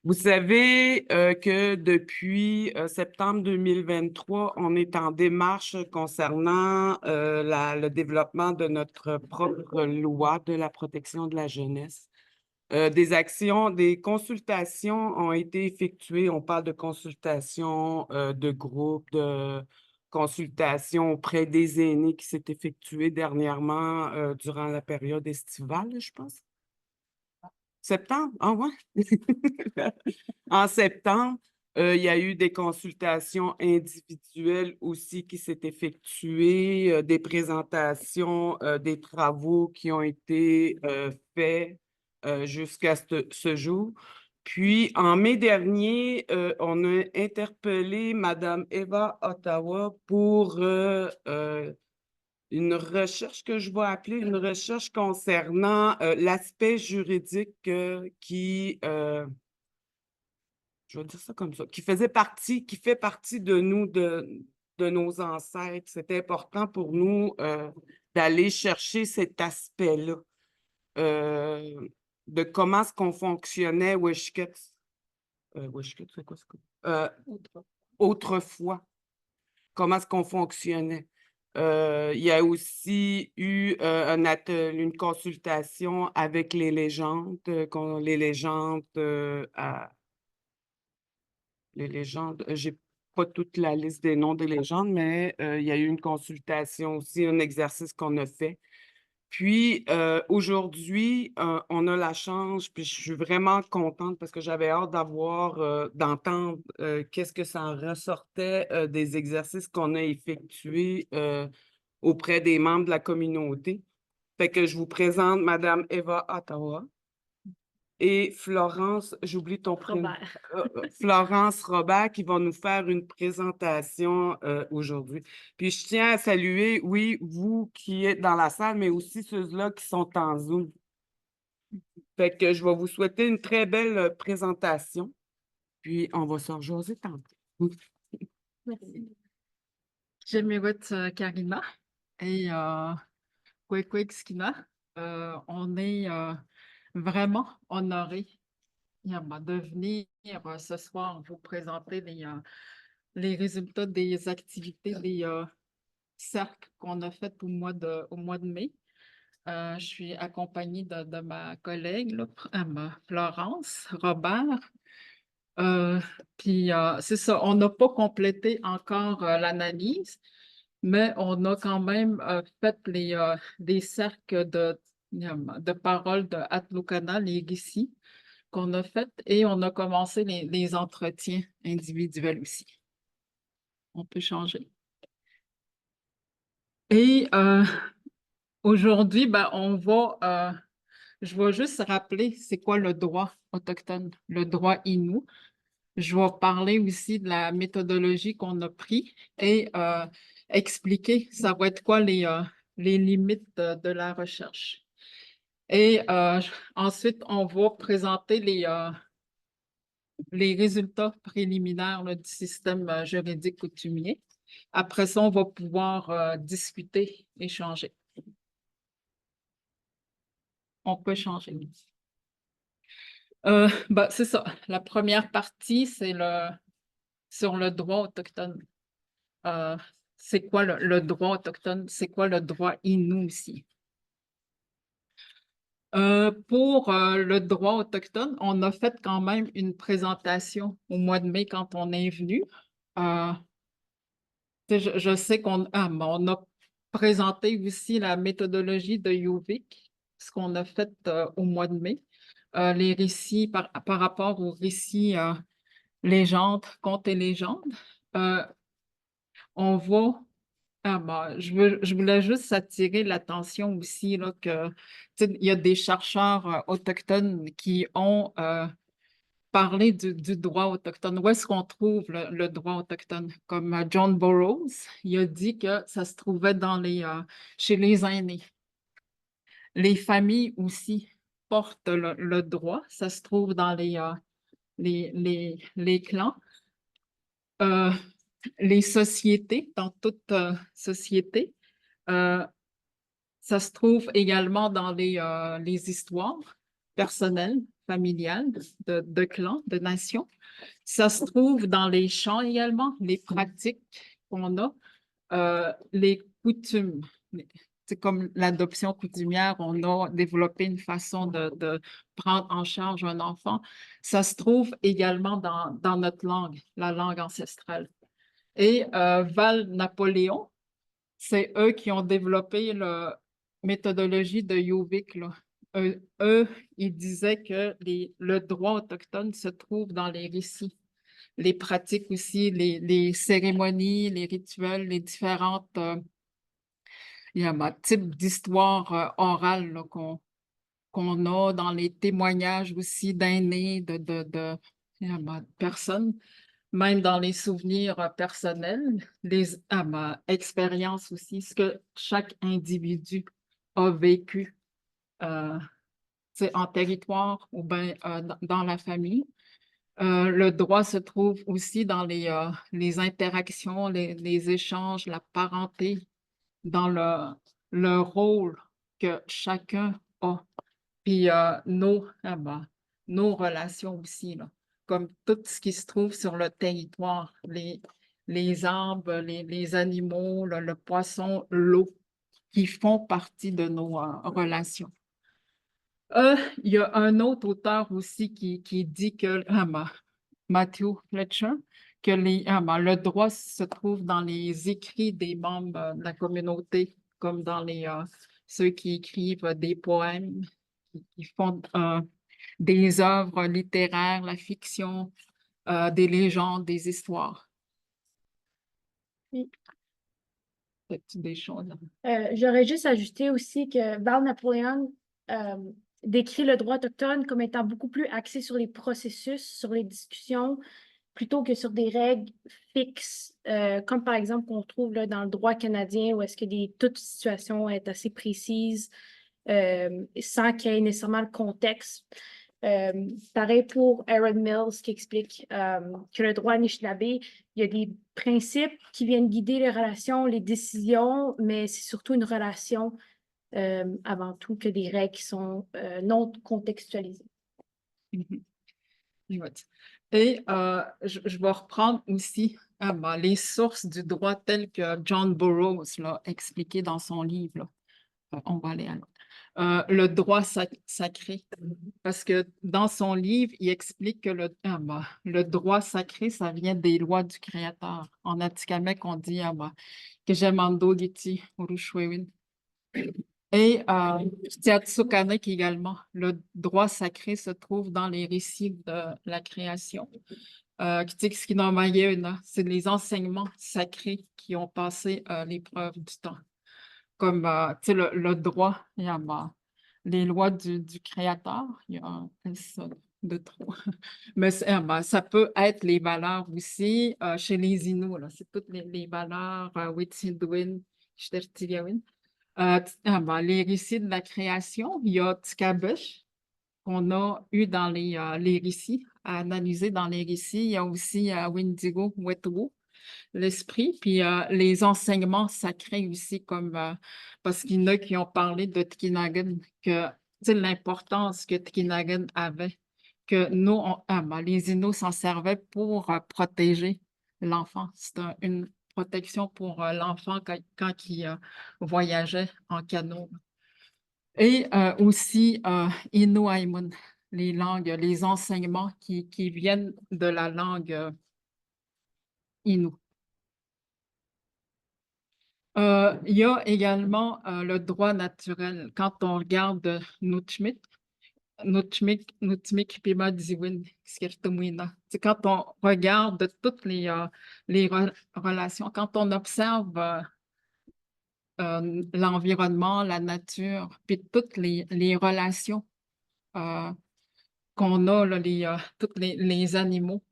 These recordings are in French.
Vous savez que depuis septembre 2023, on est en démarche concernant le développement de notre propre loi de la protection de la jeunesse. Des actions, des consultations ont été effectuées. On parle de consultations de groupe, de consultations auprès des aînés qui s'est effectuée dernièrement durant la période estivale, je pense. Septembre? Ah ouais? En septembre, il y a eu des consultations individuelles aussi qui s'est effectuées, des présentations, des travaux qui ont été faits jusqu'à ce jour. Puis, en mai dernier, on a interpellé Madame Eva Ottawa pour une recherche que je vais appeler une recherche concernant l'aspect juridique je vais dire ça comme ça, qui fait partie de nous, de nos ancêtres. C'était important pour nous d'aller chercher cet aspect-là de comment est-ce qu'on fonctionnait Wishkets. Wishkets, c'est quoi ça? Autrefois. Comment est-ce qu'on fonctionnait. Il y a aussi eu une consultation avec les légendes, les légendes, j'ai pas toute la liste des noms des légendes, mais il y a eu une consultation aussi, un exercice qu'on a fait. Puis aujourd'hui, on a la chance, puis je suis vraiment contente parce que j'avais hâte d'entendre qu'est-ce que ça en ressortait des exercices qu'on a effectués auprès des membres de la communauté. Fait que je vous présente Madame Eva Ottawa et Florence, j'oublie ton prénom. Robert. Florence Robert qui va nous faire une présentation aujourd'hui. Puis je tiens à saluer, oui, vous qui êtes dans la salle, mais aussi ceux-là qui sont en Zoom. Fait que je vais vous souhaiter une très belle présentation, puis on va se rejoindre tantôt. Merci. Jemiwet Karima et Kwek Skina. On est vraiment honorés de venir ce soir vous présenter les résultats des activités des cercles qu'on a fait au mois de mai. Je suis accompagnée de ma collègue, là, Florence Robert. Euh, c'est ça, on n'a pas complété encore l'analyse, mais on a quand même fait des cercles de paroles de Atlukana, les récits qu'on a fait, et on a commencé les entretiens individuels aussi. On peut changer. Et aujourd'hui, je vais juste rappeler c'est quoi le droit autochtone, le droit Innu. Je vais parler aussi de la méthodologie qu'on a pris et expliquer ça va être quoi les limites de la recherche. Et ensuite, on va présenter les résultats préliminaires là, du système juridique coutumier. Après ça, on va pouvoir discuter, échanger. On peut changer. C'est ça. La première partie, c'est sur le droit autochtone. Euh, c'est quoi le droit autochtone? C'est quoi le droit Innu aussi? Pour le droit autochtone, on a fait quand même une présentation au mois de mai quand on est venu. Euh, je sais on a présenté aussi la méthodologie de Yuvik, ce qu'on a fait au mois de mai. Les récits par rapport aux récits légendes, contes et légendes. On va je voulais juste attirer l'attention aussi là, que il y a des chercheurs autochtones qui ont parlé du droit autochtone. Où est-ce qu'on trouve le droit autochtone? Comme John Burroughs, il a dit que ça se trouvait chez les aînés. Les familles aussi portent le droit. Ça se trouve dans les clans. Euh, les sociétés, dans toute société. Euh, Ça se trouve également dans les histoires. personnel, familial, de clan, de nation. Ça se trouve dans les chants également, les pratiques qu'on a, les coutumes. C'est comme l'adoption coutumière, on a développé une façon de prendre en charge un enfant. Ça se trouve également dans notre langue, la langue ancestrale. Et Val-Napoléon, c'est eux qui ont développé la méthodologie de Yuvik, là. Eux, ils disaient que le droit autochtone se trouve dans les récits, les pratiques aussi, les cérémonies, les rituels, les différentes types d'histoires orales là, qu'on a dans les témoignages aussi d'aînés, personnes, même dans les souvenirs personnels, les expériences aussi, ce que chaque individu a vécu euh, en territoire ou bien dans la famille. Le droit se trouve aussi dans les interactions, les échanges, la parenté, dans le rôle que chacun a. Puis nos relations aussi, là, comme tout ce qui se trouve sur le territoire, les arbres, les animaux, le poisson, l'eau, qui font partie de nos relations. Il y a un autre auteur aussi qui dit que, Matthew Fletcher, que le droit se trouve dans les écrits des membres de la communauté, comme dans ceux qui écrivent des poèmes, qui font des œuvres littéraires, la fiction, des légendes, des histoires. Oui. C'est des choses. J'aurais juste ajouté aussi que Val-Napoléon décrit le droit autochtone comme étant beaucoup plus axé sur les processus, sur les discussions, plutôt que sur des règles fixes, comme par exemple qu'on trouve là, dans le droit canadien, où est-ce que toute situation est assez précise, sans qu'il y ait nécessairement le contexte. Pareil pour Aaron Mills qui explique que le droit Anishinaabe, il y a des principes qui viennent guider les relations, les décisions, mais c'est surtout une relation avant tout que des règles qui sont non contextualisées. Et je vais reprendre aussi les sources du droit telles que John Burroughs l'a expliqué dans son livre. Là. On va aller à l'autre. Le droit sacré. Parce que dans son livre, il explique que le droit sacré, ça vient des lois du Créateur. En Atikamekw, on dit que j'amando giti urushwewin. Et Tiatsukanaik également. Le droit sacré se trouve dans les récits de la création. C'est les enseignements sacrés qui ont passé l'épreuve du temps. Comme le droit, il y a les lois du Créateur, il y a un de trop. Mais ça peut être les valeurs aussi chez les Inuits, c'est toutes les valeurs Wet'suwet'en, Xtertigawen. Les récits de la création, il y a Tikabesh qu'on a eu dans les récits, à analyser dans les récits. Il y a aussi Wendigo, Wet'u, l'esprit, puis les enseignements sacrés aussi, comme parce qu'il y en a qui ont parlé de Tikinagan, que l'importance que Tikinagan avait, que nous, les Inuits s'en servaient pour protéger l'enfant. C'est une protection pour l'enfant quand il voyageait en canot. Et aussi Inuaimun, les langues, les enseignements qui viennent de la langue Innu. Il y a également le droit naturel. Quand on regarde Nutmik Pima Diwin, Skirtumwina. C'est quand on regarde toutes les relations, quand on observe l'environnement, la nature, puis toutes les relations qu'on a, là, tous les animaux,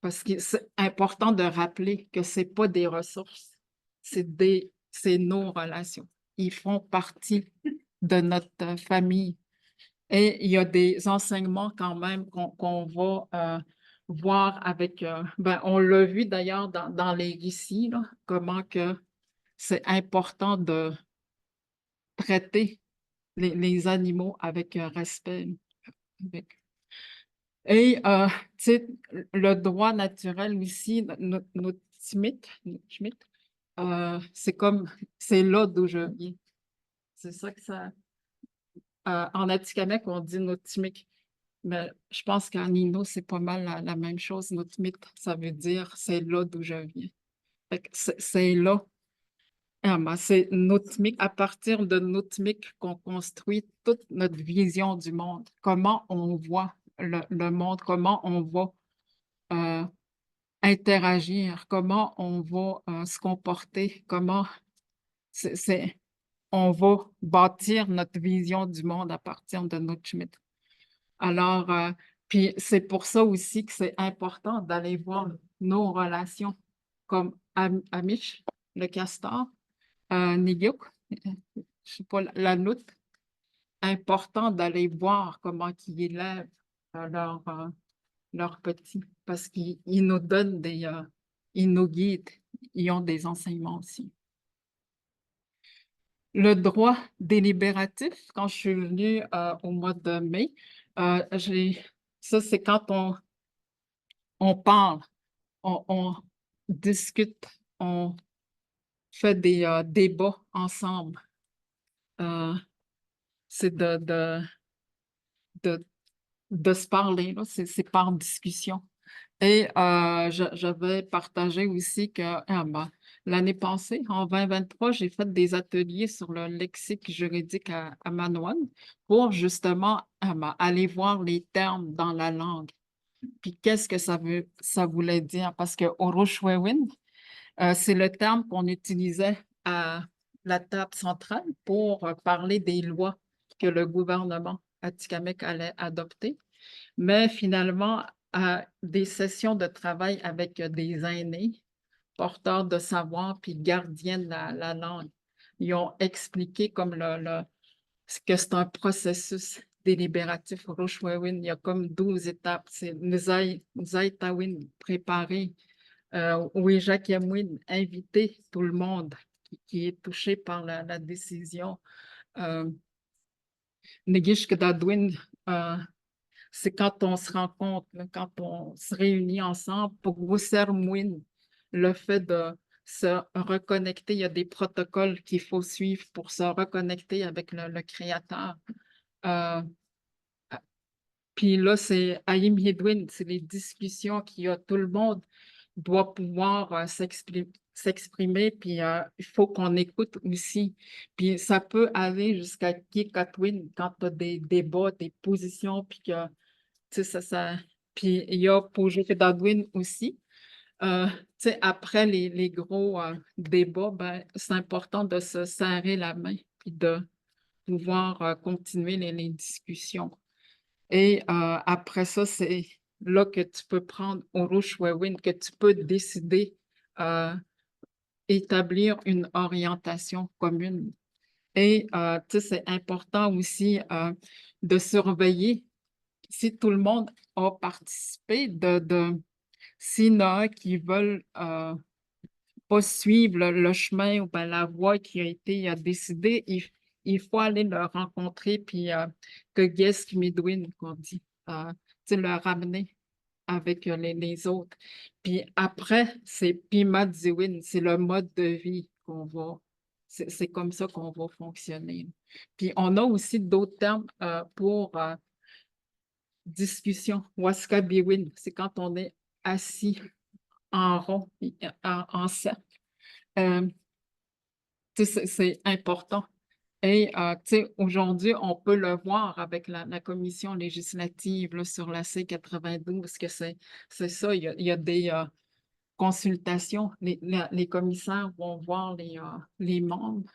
parce que c'est important de rappeler que ce n'est pas des ressources, c'est nos relations. Ils font partie de notre famille. Et il y a des enseignements quand même qu'on va voir avec, on l'a vu d'ailleurs dans les récits, là, comment que c'est important de traiter les animaux avec respect. avec. Et, tu sais, le droit naturel aussi, notre Schmitt, c'est là d'où je viens. C'est ça que ça, en Atikamekw, on dit notre Schmitt. Mais je pense qu'en Nino, c'est pas mal la même chose. Notre mythe, ça veut dire c'est là d'où je viens. Fait que c'est là. C'est Notmic, à partir de Notmic qu'on construit toute notre vision du monde. Comment on voit le monde, comment on va euh, interagir, comment on va se comporter, comment on va bâtir notre vision du monde à partir de notre Schmitt. Alors, puis c'est pour ça aussi que c'est important d'aller voir nos relations comme Amish, le castor, Nigyuk, je sais pas, la nôtre, important d'aller voir comment ils élèvent leurs petits, parce qu'ils nous donnent ils nous guident, ils ont des enseignements aussi. Le droit délibératif, quand je suis venue au mois de mai, ça c'est quand on parle, on discute, on fait des débats ensemble. C'est de, de se parler, là, c'est par discussion. Et j'avais partagé aussi que l'année passée, en 2023, j'ai fait des ateliers sur le lexique juridique à Manoan pour justement aller voir les termes dans la langue. Puis qu'est-ce que ça voulait dire? Parce que Oroshwewin, c'est le terme qu'on utilisait à la table centrale pour parler des lois que le gouvernement Atikamekw allait adopter. Mais finalement, à des sessions de travail avec des aînés, porteurs de savoir, puis gardiens de la langue, ils ont expliqué comme que c'est un processus délibératif. Roshwewin, il y a comme 12 étapes. C'est Tawin, préparer, Jacques Yamwin, inviter tout le monde qui est touché par la décision. Negish Kedadwin, c'est quand on se rencontre, là, quand on se réunit ensemble pour vous sermouiner le fait de se reconnecter. Il y a des protocoles qu'il faut suivre pour se reconnecter avec le Créateur. Euh, Puis là, c'est Aïm Yedwin, c'est les discussions qu'il y a. Tout le monde doit pouvoir s'exprimer, puis il faut qu'on écoute aussi. Puis ça peut aller jusqu'à Kikatwin quand tu as des débats, des positions, puis que tu sais, puis il y a pour Dadwin aussi. Tu sais, après les gros débats, ben, c'est important de se serrer la main puis de pouvoir continuer les discussions. Et après ça, c'est là que tu peux prendre Oroshwewin, que tu peux décider établir une orientation commune. Et tu sais, c'est important aussi de surveiller si tout le monde a participé, s'il y en a qui veulent pas suivre le chemin ou ben, la voie qui a été décidée, il faut aller le rencontrer, puis que Guest Midwin, qu'on dit, tu sais, le ramener avec les autres. Puis après, c'est Pima Dziwin, c'est le mode de vie qu'on va, c'est comme ça qu'on va fonctionner. Puis on a aussi d'autres termes pour discussion. Waska Biwin, c'est quand on est assis en rond, en cercle. Tu sais, c'est important. Et tu sais, aujourd'hui, on peut le voir avec la commission législative là, sur la C92, que c'est ça, il y a des consultations. Les commissaires vont voir les membres,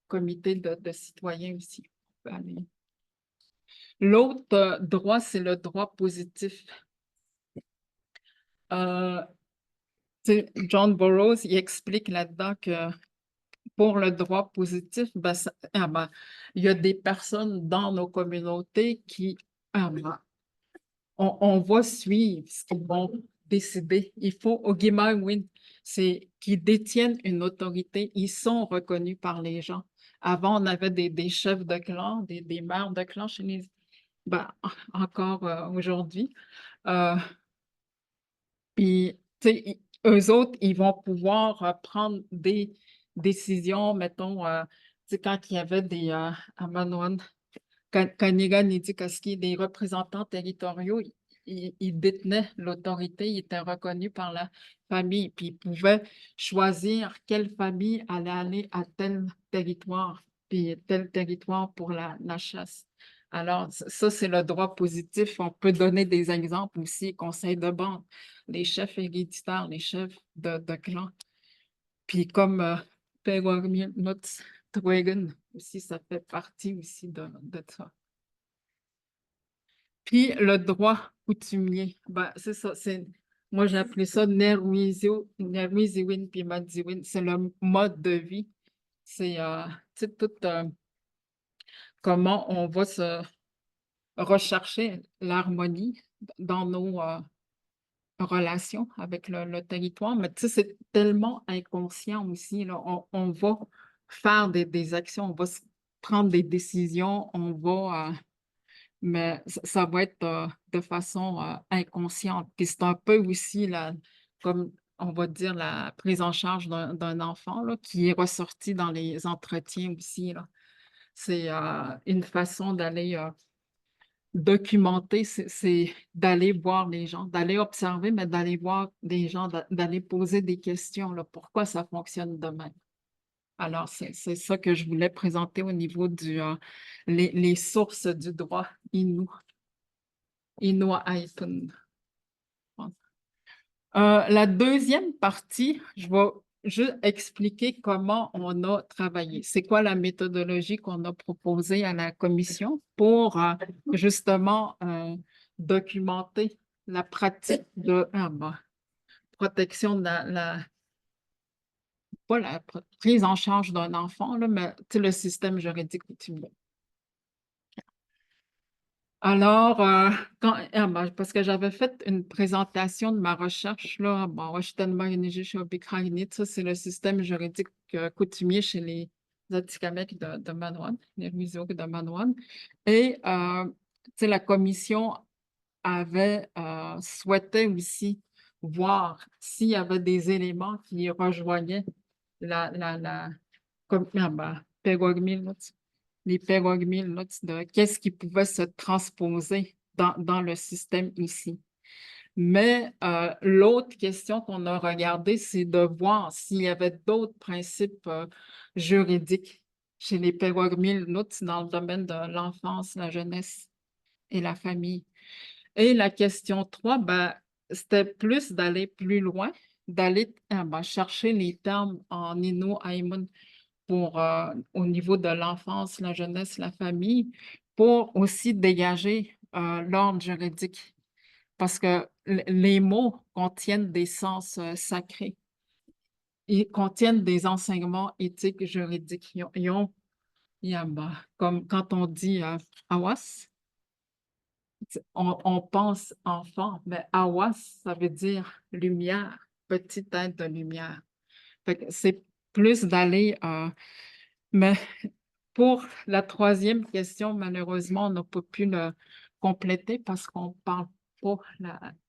comité de citoyens aussi. On peut aller. L'autre droit, c'est le droit positif. Tu sais, John Burroughs, il explique là-dedans que pour le droit positif, ben, il y a des personnes dans nos communautés qui, on va suivre ce qu'ils vont décider. Il faut, au Win, c'est qu'ils détiennent une autorité, ils sont reconnus par les gens. Avant, on avait des chefs de clan, des mères de clan chez encore aujourd'hui. Puis, tu sais, eux autres, ils vont pouvoir prendre des décisions, mettons, tu sais, quand il y avait des Amanoan, Kanigan, Nidikaski, des représentants territoriaux, ils détenaient l'autorité, ils étaient reconnus par la famille, puis ils pouvaient choisir quelle famille allait aller à tel territoire, puis tel territoire pour la chasse. Alors, ça, c'est le droit positif. On peut donner des exemples aussi, conseil de bande, les chefs héréditaires, les chefs de clan. Puis comme Pegormiut Twegen aussi, ça fait partie aussi de ça. Puis le droit coutumier, ben, c'est ça, moi j'ai appelé ça Nerwiziwin puis Madziwin, c'est le mode de vie. C'est tu sais, tout comment on va se rechercher l'harmonie dans nos relations avec le territoire. Mais tu sais, c'est tellement inconscient aussi, là. On va faire des actions, on va prendre des décisions, on va mais ça va être de façon inconsciente. Puis c'est un peu aussi, comme on va dire, la prise en charge d'un enfant là, qui est ressorti dans les entretiens aussi, là. C'est une façon d'aller documenter, c'est d'aller voir les gens, d'aller observer, mais d'aller voir les gens, d'aller poser des questions, là, pourquoi ça fonctionne de même. Alors, c'est ça que je voulais présenter au niveau les sources du droit inou. Inuaitan. La deuxième partie, je vais juste expliquer comment on a travaillé. C'est quoi la méthodologie qu'on a proposée à la commission pour justement documenter la pratique de protection de pas la prise en charge d'un enfant, là, mais tu sais, le système juridique coutumier. Alors, parce que j'avais fait une présentation de ma recherche, là, ça, c'est le système juridique coutumier chez les Atikamekw de Manoan, les Mizoug de Manoan. Et, tu sais, la commission avait souhaité aussi voir s'il y avait des éléments qui rejoignaient comme, Pegormil, là, les pérogmines, là, de qu'est-ce qui pouvait se transposer dans le système ici. Mais l'autre question qu'on a regardée, c'est de voir s'il y avait d'autres principes juridiques chez les pérogmines dans le domaine de l'enfance, la jeunesse et la famille. Et la question 3, ben, c'était plus d'aller plus loin, d'aller chercher les termes en Innu-Aimun pour, au niveau de l'enfance, la jeunesse, la famille, pour aussi dégager l'ordre juridique. Parce que les mots contiennent des sens sacrés. Ils contiennent des enseignements éthiques juridiques. Comme quand on dit awas, on pense enfant, mais awas, ça veut dire lumière, petite être de lumière. Fait que c'est plus d'aller, mais pour la troisième question, malheureusement, on n'a pas pu le compléter parce qu'on ne parle pas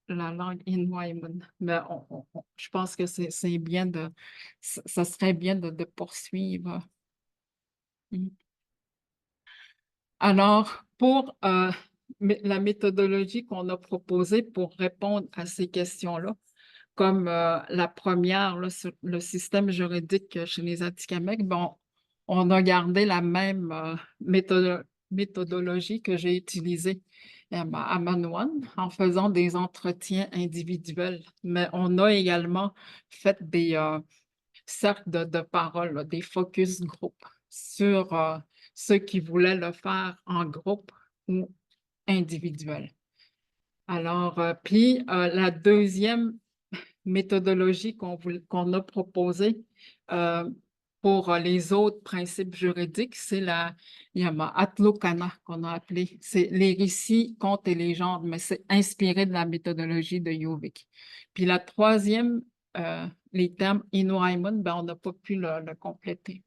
la langue Inuaimun. Mais je pense que c'est bien ça serait bien de poursuivre. Mm. Alors, pour la méthodologie qu'on a proposée pour répondre à ces questions-là, comme la première, là, sur le système juridique chez les Atikamekw, bon, on a gardé la même méthodologie que j'ai utilisée à Manoan en faisant des entretiens individuels. Mais on a également fait des cercles de parole, là, des focus group sur ceux qui voulaient le faire en groupe ou individuel. Alors, puis la deuxième méthodologie qu'on a proposée pour les autres principes juridiques, c'est la Atlokana qu'on a appelé. C'est les récits, contes et légendes, mais c'est inspiré de la méthodologie de Yuvik. Puis la troisième, les termes Inuaimun, ben, on n'a pas pu le compléter.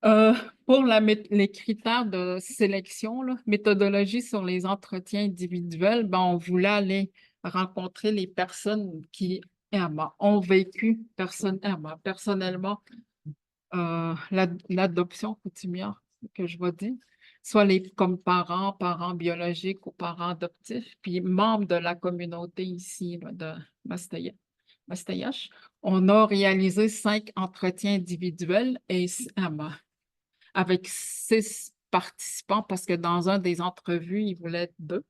Euh, pour les critères de sélection, là, méthodologie sur les entretiens individuels, ben, on voulait aller rencontrer les personnes qui ont vécu personnellement l'adoption coutumière, que je vais dire, soit comme parents biologiques ou parents adoptifs, puis membres de la communauté ici là, de Mastayache. On a réalisé 5 entretiens individuels et avec 6 participants parce que dans un des entrevues, il voulait être 2.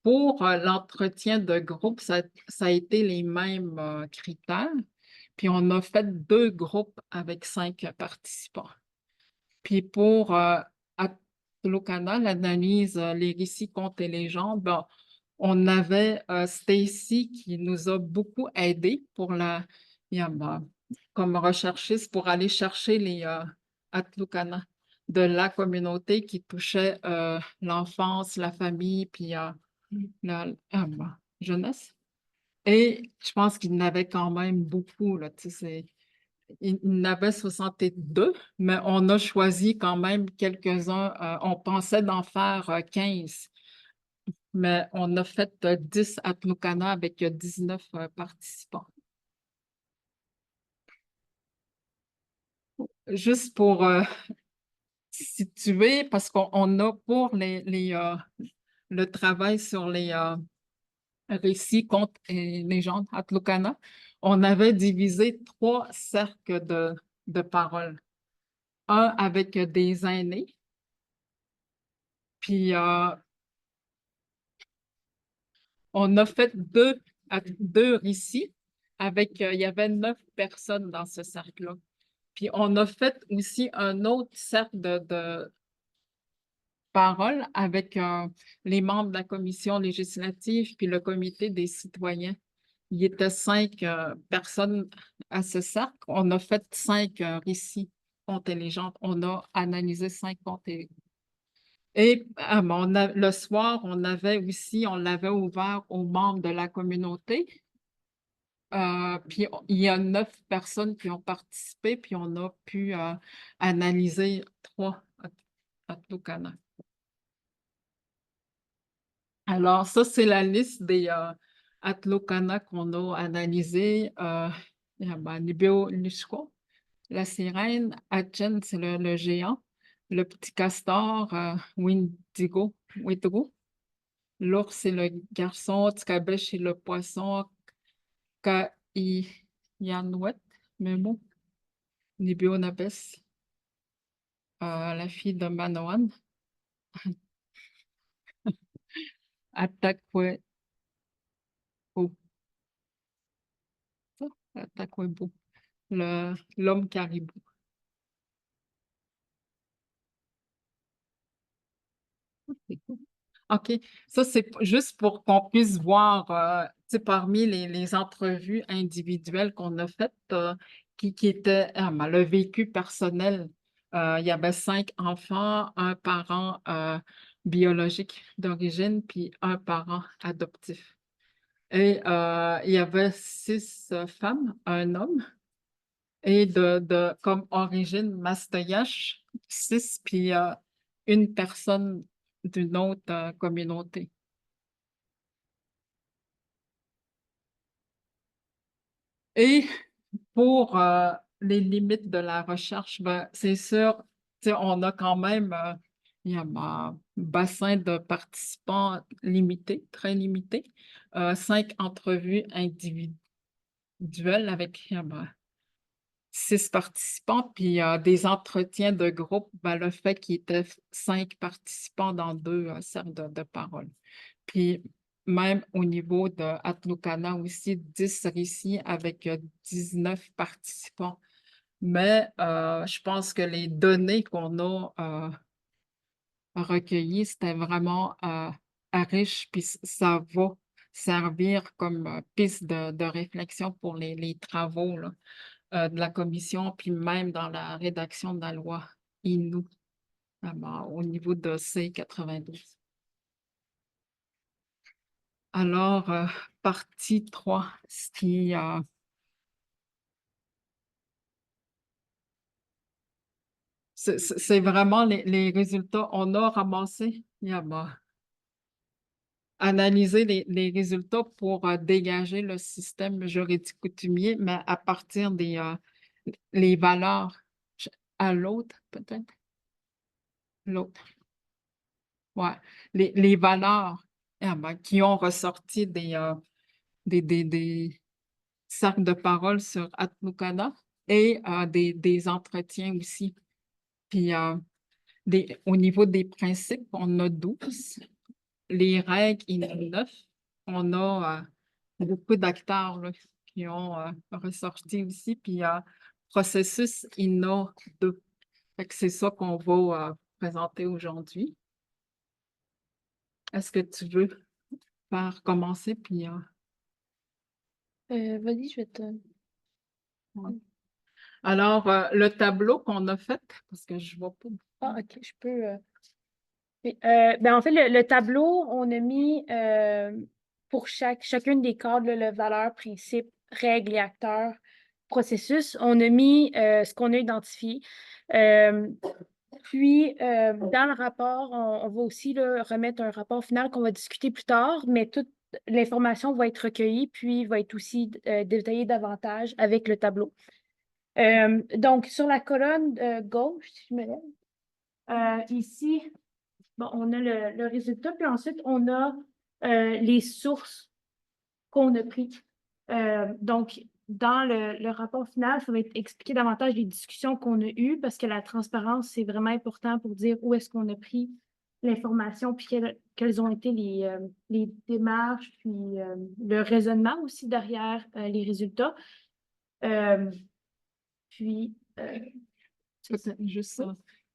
Pour l'entretien de groupe, ça a été les mêmes critères. Puis on a fait 2 groupes avec 5 participants. Puis pour Atlocana, l'analyse, les récits, contes et légendes, ben, on avait Stacy qui nous a beaucoup aidé pour comme recherchiste pour aller chercher les Atlocana de la communauté qui touchait l'enfance, la famille, puis jeunesse. Et je pense qu'il y en avait quand même beaucoup, là, tu sais, il y en avait 62, mais on a choisi quand même quelques-uns. On pensait d'en faire 15, mais on a fait 10 à Tloukana avec 19 participants. Juste pour situer, parce qu'on a pour le travail sur les récits, contes et légendes à Tloukana, on avait divisé 3 cercles de paroles. Un avec des aînés, puis on a fait 2 récits avec, il y avait 9 personnes dans ce cercle-là. Puis on a fait aussi un autre cercle de paroles avec les membres de la commission législative puis le comité des citoyens. Il y était 5 personnes à ce cercle. On a fait 5 récits intelligents. On a analysé 5 contes. Et le soir, on l'avait ouvert aux membres de la communauté. Puis il y a 9 personnes qui ont participé, puis on a pu analyser 3 Atlocana. Alors, ça, c'est la liste des Atlocana qu'on a analysés. Il y a Nibio Lishko, la sirène, Atchen, c'est le géant, le petit castor, Windigo, l'ours, c'est le garçon, Tskabesh, c'est le poisson, Yanouet, Memo, Nibionabes, la fille de Manoan, Atakwe, Atakwebo, l'homme caribou. OK, ça c'est juste pour qu'on puisse voir, tu sais, parmi les entrevues individuelles qu'on a faites, qui étaient le vécu personnel. Il y avait 5 enfants, un parent biologique d'origine, puis un parent adoptif. Et il y avait 6 femmes, un homme, et comme origine Mastayache, 6, puis une personne d'une autre communauté. Et pour les limites de la recherche, ben, c'est sûr, tu sais, on a quand même il y a un bassin de participants limité, très limité. 5 entrevues individuelles avec 6 participants, puis des entretiens de groupe, ben, le fait qu'il y ait 5 participants dans 2 cercles de parole. Puis même au niveau de Atlocana aussi, 10 récits avec 19 participants. Mais je pense que les données qu'on a recueillies, c'était vraiment riche, puis ça va servir comme piste de réflexion pour les travaux là, de la commission, puis même dans la rédaction de la loi INOU au niveau de C92. Alors, partie 3, ce c'est vraiment les résultats. On a ramassé, analysé les résultats pour dégager le système juridique coutumier, mais à partir des les valeurs. À l'autre, peut-être? L'autre. Ouais. Les valeurs qui ont ressorti des cercles de parole sur Atmukana et des entretiens aussi. Puis au niveau des principes, on a 12. Les règles, il y en a 9. On a beaucoup d'acteurs là, qui ont ressorti aussi. Puis processus, il y en a 2. Fait que c'est ça qu'on va présenter aujourd'hui. Est-ce que tu veux faire commencer? Puis, Vas-y, je vais te... ouais. Alors, le tableau qu'on a fait, parce que je vois pas. Ah, OK, je peux... oui, ben en fait, le tableau, on a mis pour chacune des cadres, là, le valeur, principe, règles et acteurs, processus. On a mis ce qu'on a identifié. Puis, dans le rapport, on va aussi là, remettre un rapport final qu'on va discuter plus tard, mais toute l'information va être recueillie, puis va être aussi détaillée davantage avec le tableau. Donc, sur la colonne gauche, si je me lève, ici, bon, on a le résultat, puis ensuite, on a les sources qu'on a prises. Donc, dans le rapport final, ça va être expliquer davantage les discussions qu'on a eues parce que la transparence, c'est vraiment important pour dire où est-ce qu'on a pris l'information, puis quelles ont été les démarches, puis le raisonnement aussi derrière les résultats. Puis, Peut-être juste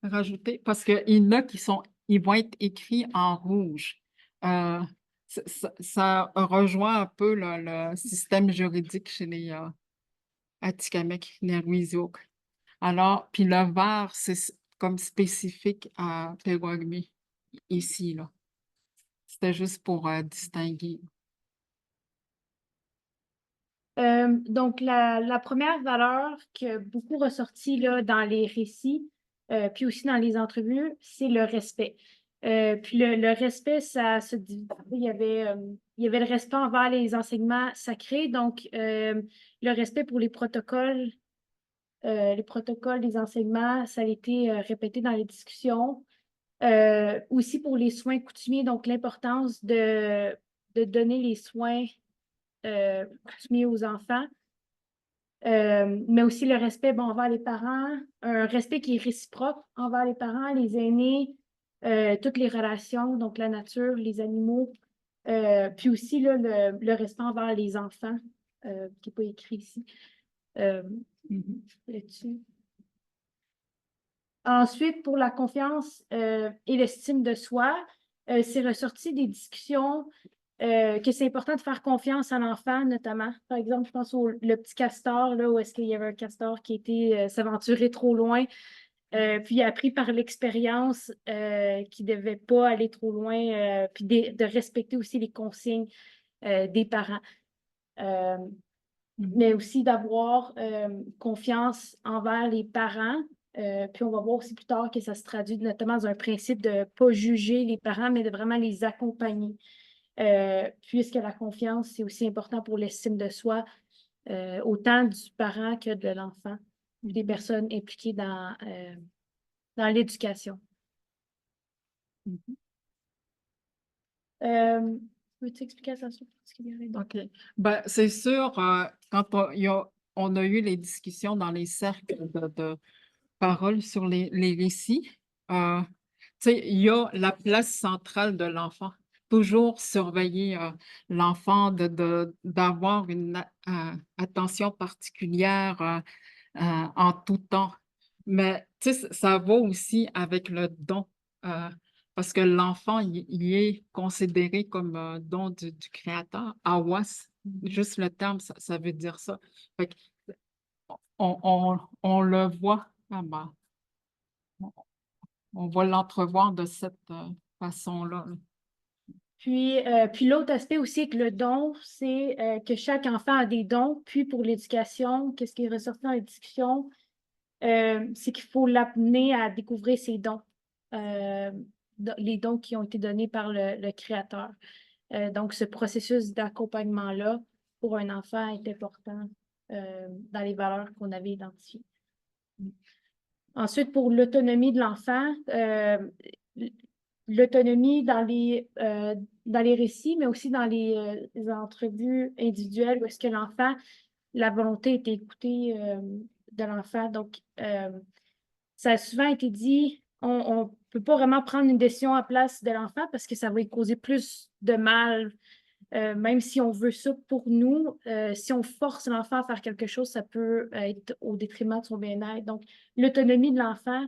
rajouter, parce qu'il y en a ils vont être écrits en rouge. Ça rejoint un peu le système juridique chez les Atikamekw, les Wizok. Alors, puis le vert, c'est comme spécifique à Pewagmi, ici, là. C'était juste pour distinguer. donc, la première valeur qui a beaucoup ressorti là, dans les récits, puis aussi dans les entrevues, c'est le respect. Puis le respect, ça se dit, il y avait le respect envers les enseignements sacrés, donc le respect pour les protocoles des enseignements, ça a été répété dans les discussions. Aussi pour les soins coutumiers, donc l'importance de donner les soins coutumiers aux enfants. Mais aussi le respect envers les parents, un respect qui est réciproque envers les parents, les aînés, toutes les relations, donc la nature, les animaux, puis aussi là, le respect envers les enfants, qui n'est pas écrit ici. Là-dessus. Ensuite, pour la confiance et l'estime de soi, c'est ressorti des discussions que c'est important de faire confiance à l'enfant, notamment. Par exemple, je pense au le petit castor, là, où est-ce qu'il y avait un castor qui était s'aventurer trop loin, puis il a appris par l'expérience qu'il ne devait pas aller trop loin, puis de respecter aussi les consignes des parents. Mais aussi d'avoir confiance envers les parents. Puis on va voir aussi plus tard que ça se traduit notamment dans un principe de ne pas juger les parents, mais de vraiment les accompagner. Puisque la confiance, c'est aussi important pour l'estime de soi, autant du parent que de l'enfant, des personnes impliquées dans l'éducation. Peux-tu expliquer ça particulièrement? OK. Ben, c'est sûr, quand on a eu les discussions dans les cercles de parole sur les récits, tu sais, il y a la place centrale de l'enfant. Toujours surveiller l'enfant, d'avoir une attention particulière en tout temps. Mais tu sais, ça va aussi avec le don, euh, parce que l'enfant, il est considéré comme un don du Créateur. Awas, juste le terme, ça veut dire ça. Fait que on le voit, on va l'entrevoir de cette façon-là. Puis l'autre aspect aussi avec le don, c'est que chaque enfant a des dons. Puis pour l'éducation, qu'est-ce qui est ressorti dans les discussions? c'est qu'il faut l'amener à découvrir ses dons, les dons qui ont été donnés par le Créateur. Donc, ce processus d'accompagnement-là pour un enfant est important dans les valeurs qu'on avait identifiées. Ensuite, pour l'autonomie de l'enfant, l'autonomie dans les récits, mais aussi dans les entrevues individuelles où est-ce que l'enfant, la volonté était écoutée de l'enfant. Donc, ça a souvent été dit, on ne peut pas vraiment prendre une décision à place de l'enfant parce que ça va lui causer plus de mal. Même si on veut ça pour nous, si on force l'enfant à faire quelque chose, ça peut être au détriment de son bien-être. Donc, l'autonomie de l'enfant,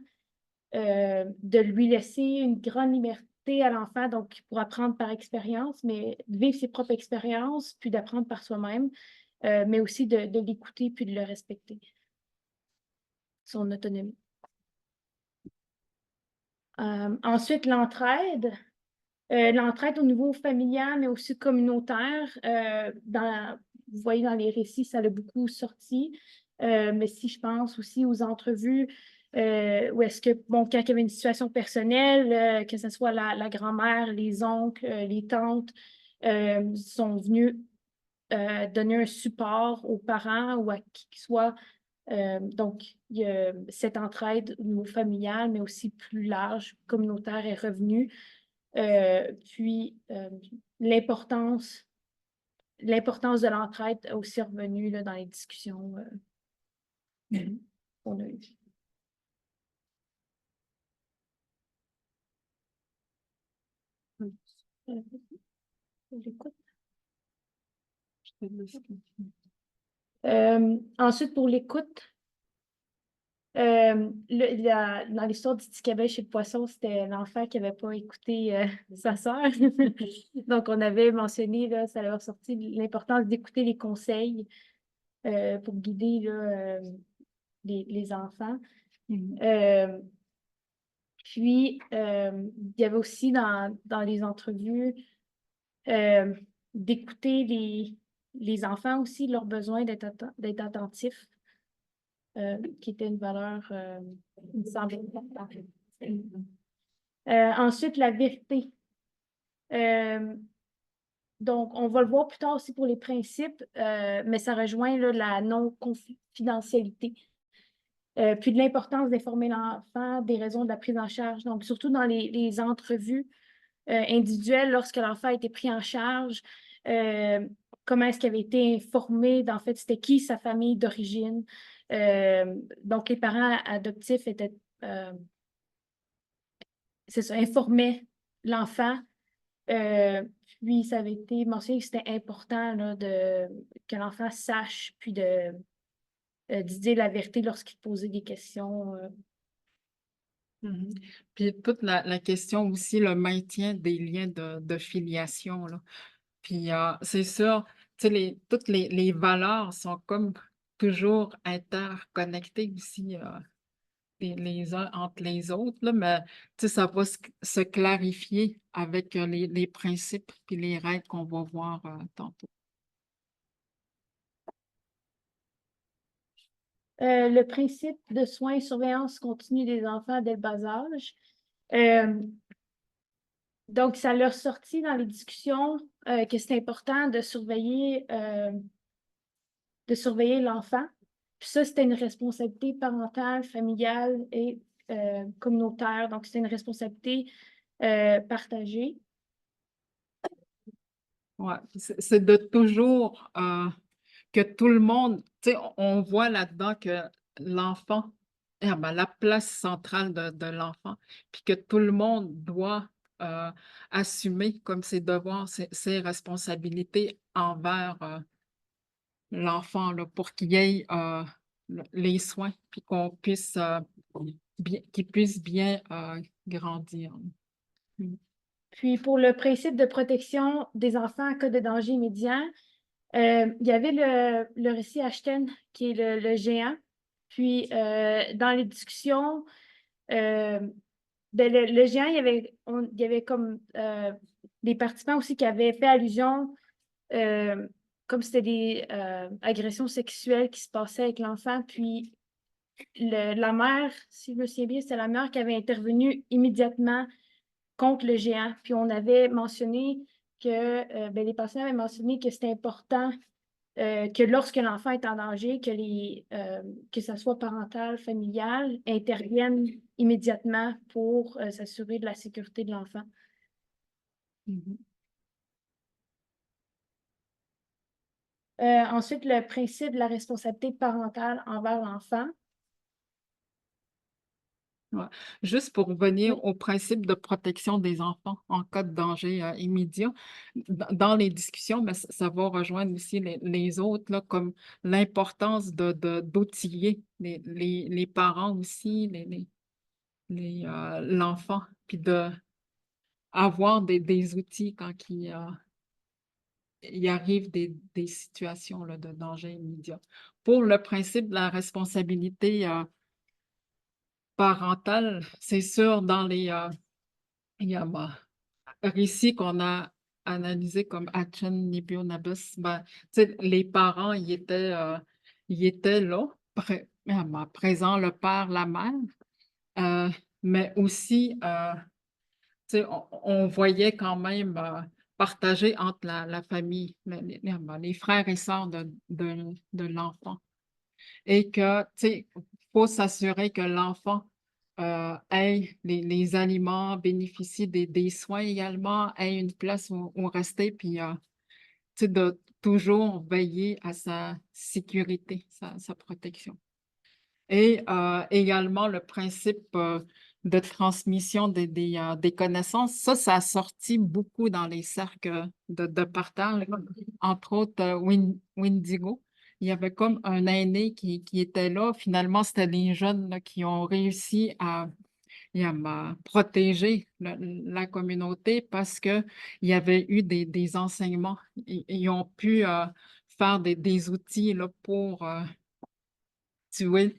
de lui laisser une grande liberté à l'enfant, donc pour apprendre par expérience, mais vivre ses propres expériences, puis d'apprendre par soi-même, mais aussi de l'écouter puis de le respecter, son autonomie. Ensuite, l'entraide. L'entraide au niveau familial, mais aussi communautaire. Vous voyez dans les récits, ça a beaucoup sorti. Mais si je pense aussi aux entrevues, où est-ce que, bon, quand il y avait une situation personnelle, que ce soit la grand-mère, les oncles, les tantes, sont venus donner un support aux parents ou à qui que ce soit. Donc, il y a cette entraide au niveau familial, mais aussi plus large, communautaire est revenue. Puis, l'importance de l'entraide est aussi revenue là, dans les discussions qu'on a eues. J'écoute. Ensuite, pour l'écoute, dans l'histoire du petit Québec chez le poisson, c'était l'enfant qui n'avait pas écouté sa sœur. Donc, on avait mentionné, là, ça avait ressorti l'importance d'écouter les conseils pour guider là, les enfants. Puis, il y avait aussi dans les entrevues d'écouter les enfants aussi, leur besoin d'être attentifs, qui était une valeur, il me semble, importante. Ensuite, la vérité. Donc, on va le voir plus tard aussi pour les principes, mais ça rejoint là, la non-confidentialité. Puis de l'importance d'informer l'enfant des raisons de la prise en charge. Donc, surtout dans les entrevues individuelles, lorsque l'enfant a été pris en charge, comment est-ce qu'il avait été informé, en fait, c'était qui sa famille d'origine. Donc, les parents adoptifs étaient, c'est ça, informaient l'enfant. Puis, ça avait été mentionné que c'était important là, que l'enfant sache, puis de dire la vérité lorsqu'il posait des questions. Puis toute la question aussi, le maintien des liens de filiation, là. Puis c'est sûr, tu sais, toutes les valeurs sont comme toujours interconnectées aussi les uns entre les autres, là, mais tu sais, ça va se clarifier avec les principes puis les règles qu'on va voir tantôt. Le principe de soins et surveillance continue des enfants dès le bas âge. Donc, ça leur sortit dans les discussions que c'est important de surveiller l'enfant. Puis ça, c'était une responsabilité parentale, familiale et communautaire. Donc, c'était une responsabilité partagée. Ouais, c'est de toujours que tout le monde, tu sais, on voit là-dedans que l'enfant, la place centrale de l'enfant, puis que tout le monde doit assumer comme ses devoirs, ses responsabilités envers l'enfant, là, pour qu'il ait les soins, puis qu'on puisse qu'il puisse bien grandir. Puis, pour le principe de protection des enfants en cas de danger immédiat, il y avait le récit Ashton, qui est le géant. Puis, dans les discussions, le géant, il y avait comme des participants aussi qui avaient fait allusion, comme c'était des agressions sexuelles qui se passaient avec l'enfant. Puis, la mère, si je me souviens bien, c'était la mère qui avait intervenu immédiatement contre le géant. Puis on avait mentionné que les patients avaient mentionné que c'était important que lorsque l'enfant est en danger, que ça soit parental, familial, interviennent immédiatement pour s'assurer de la sécurité de l'enfant. Mhm. Ensuite, le principe de la responsabilité parentale envers l'enfant. Ouais. Juste pour revenir Oui. au principe de protection des enfants en cas de danger immédiat, dans les discussions, mais ça va rejoindre aussi les autres, là, comme l'importance d'outiller les parents aussi, l'enfant, puis avoir des outils quand il arrive des situations là, de danger immédiat. Pour le principe de la responsabilité parentale, c'est sûr, dans il y a récits qu'on a analysés comme Achen Nibionabus, ben, tu sais, les parents, ils étaient là, présents, le père, la mère, euh, mais aussi, tu sais, on voyait quand même partager entre la famille, les frères et sœurs de l'enfant. Et que, tu sais, il faut s'assurer que l'enfant ait les aliments, bénéficie des soins également, ait une place où rester, puis tu sais, de toujours veiller à sa sécurité, sa protection. Et également le principe de transmission des connaissances, ça a sorti beaucoup dans les cercles de partage, entre autres Windigo. Il y avait comme un aîné qui était là. Finalement, c'était les jeunes là, qui ont réussi à protéger la communauté parce qu'il y avait eu des enseignements. Ils ont pu faire des outils là, pour tuer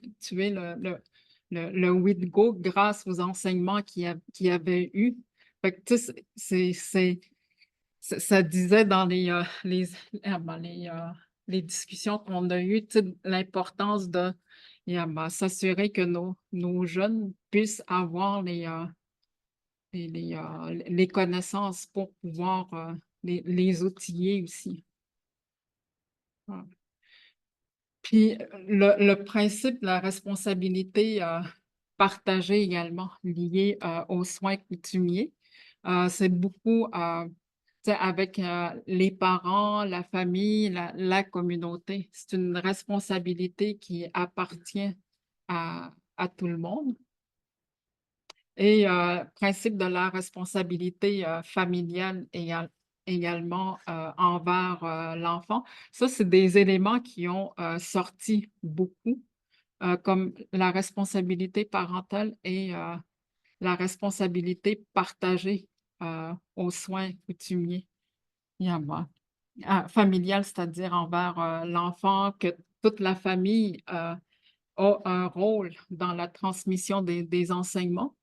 le Ouigo grâce aux enseignements qu'il avait eu. Fait que, tu sais, ça disait dans les discussions qu'on a eues, tu sais, l'importance de s'assurer que nos jeunes puissent avoir les connaissances pour pouvoir les outiller aussi. Ouais. Puis le principe de la responsabilité partagée également lié aux soins coutumiers, c'est beaucoup tu sais, avec les parents, la famille, la communauté. C'est une responsabilité qui appartient à tout le monde. Et principe de la responsabilité familiale également envers l'enfant. Ça, c'est des éléments qui ont sorti beaucoup, comme la responsabilité parentale et la responsabilité partagée aux soins coutumiers. Il y a, familial, c'est-à-dire envers l'enfant, que toute la famille a un rôle dans la transmission des enseignements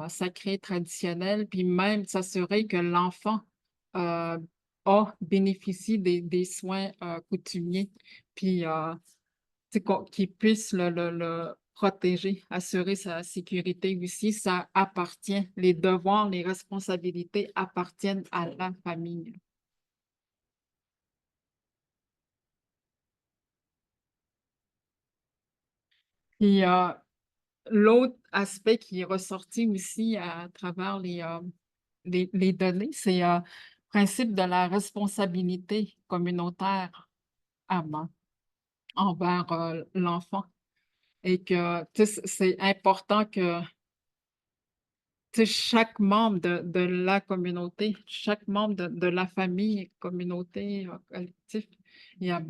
sacré, traditionnel, puis même s'assurer que l'enfant euh, bénéficie des soins coutumiers, puis tu sais, qu'il puisse le protéger, assurer sa sécurité aussi, ça appartient. Les devoirs, les responsabilités appartiennent à la famille. Puis l'autre aspect qui est ressorti aussi à travers les données, c'est le principe de la responsabilité communautaire avant, envers l'enfant. Et que tu sais, c'est important que tu sais, chaque membre de la communauté, chaque membre de la famille, communauté, collectif, il y a,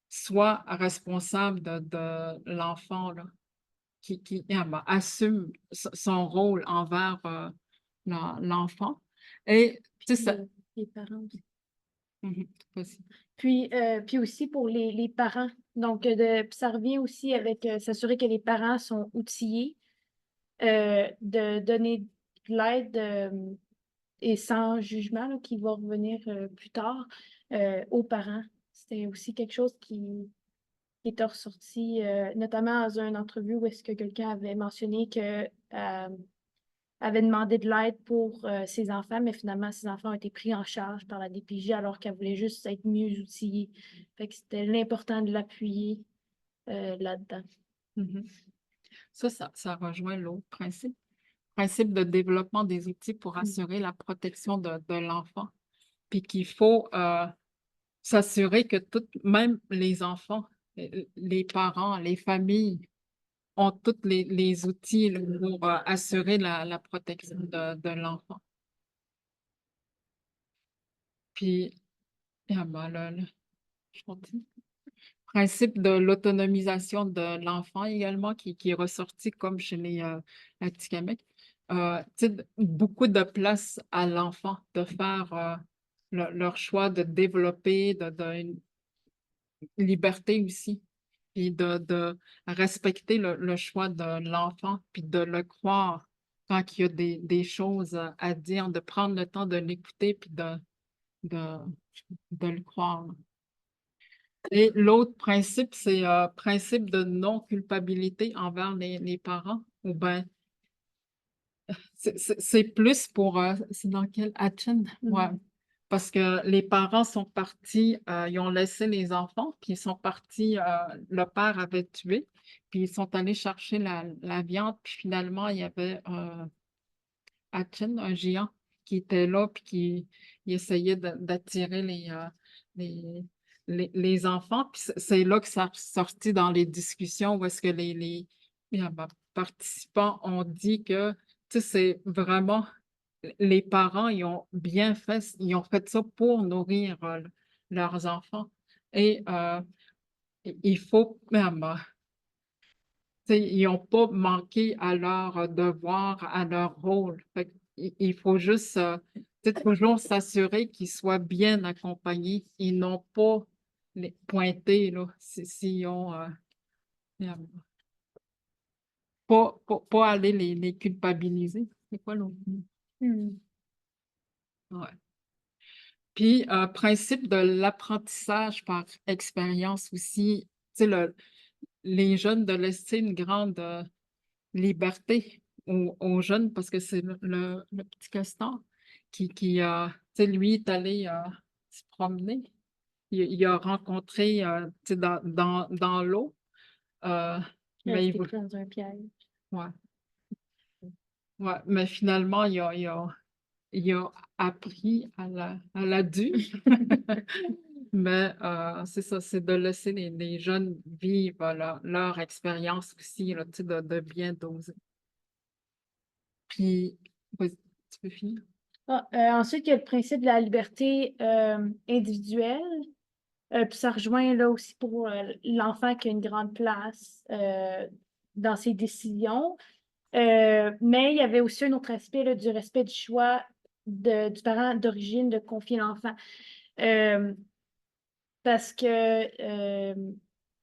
soit responsable de l'enfant, là, qui assume son rôle envers l'enfant. Et tu sais, ça. Les parents aussi. Mhm, vas-y. Puis aussi pour les parents. Donc, puis ça revient aussi avec s'assurer que les parents sont outillés, de donner de l'aide et sans jugement, là, qui va revenir plus tard aux parents. C'était aussi quelque chose qui est ressorti, notamment dans une entrevue où est-ce que quelqu'un avait mentionné que avait demandé de l'aide pour ses enfants, mais finalement, ses enfants ont été pris en charge par la DPJ alors qu'elle voulait juste être mieux outillée. Fait que c'était l'important de l'appuyer là-dedans. Ça rejoint l'autre principe. Principe de développement des outils pour assurer la protection de l'enfant. Puis qu'il faut s'assurer que même les enfants, les parents, les familles ont tous les outils là, pour assurer la protection de l'enfant. Puis, ah ben là, je continue. Principe de l'autonomisation de l'enfant également qui est ressorti comme chez les Atikamekw. Tu sais, beaucoup de place à l'enfant de faire leur choix de développer, une liberté aussi, puis de respecter le choix de l'enfant, puis de le croire quand il y a des choses à dire, de prendre le temps de l'écouter, puis de, de le croire. Et l'autre principe, c'est principe de non-culpabilité envers les parents. Ou bien, c'est plus pour, c'est dans quel Atchen? Ouais. Parce que les parents sont partis, ils ont laissé les enfants, puis ils sont partis, le père avait tué, puis ils sont allés chercher la viande, puis finalement, il y avait Atchen, un géant, qui était là, puis qui il essayait d'attirer les, les enfants. Puis c'est là que ça a sorti dans les discussions où est-ce que participants ont dit que, tu sais, c'est vraiment les parents, ils ont bien fait, ils ont fait ça pour nourrir leurs enfants. Et il faut, tu sais, ils n'ont pas manqué à leur devoir, à leur rôle. Fait il faut juste tu sais, toujours s'assurer qu'ils soient bien accompagnés. Ils n'ont pas les pointés, là, s'ils ont euh, pas aller les culpabiliser. C'est quoi l'autre mot? Ouais. Puis, principe de l'apprentissage par expérience aussi, tu sais, les jeunes de laisser une grande liberté aux jeunes parce que c'est le petit Castor tu sais, lui est allé se promener. Il a rencontré, tu sais, dans l'eau, mais il Rester veut, pris dans un piège. ouais, ouais, mais finalement, il a appris à la dure. Mais c'est ça, c'est de laisser les jeunes vivre leur expérience aussi, là, tu sais, de bien doser. Puis, vas-y, tu peux finir? Ensuite, il y a le principe de la liberté individuelle. Puis ça rejoint là aussi pour l'enfant qui a une grande place dans ses décisions. Mais il y avait aussi un autre aspect là, du respect du choix du parent d'origine de confier l'enfant. Parce que, tu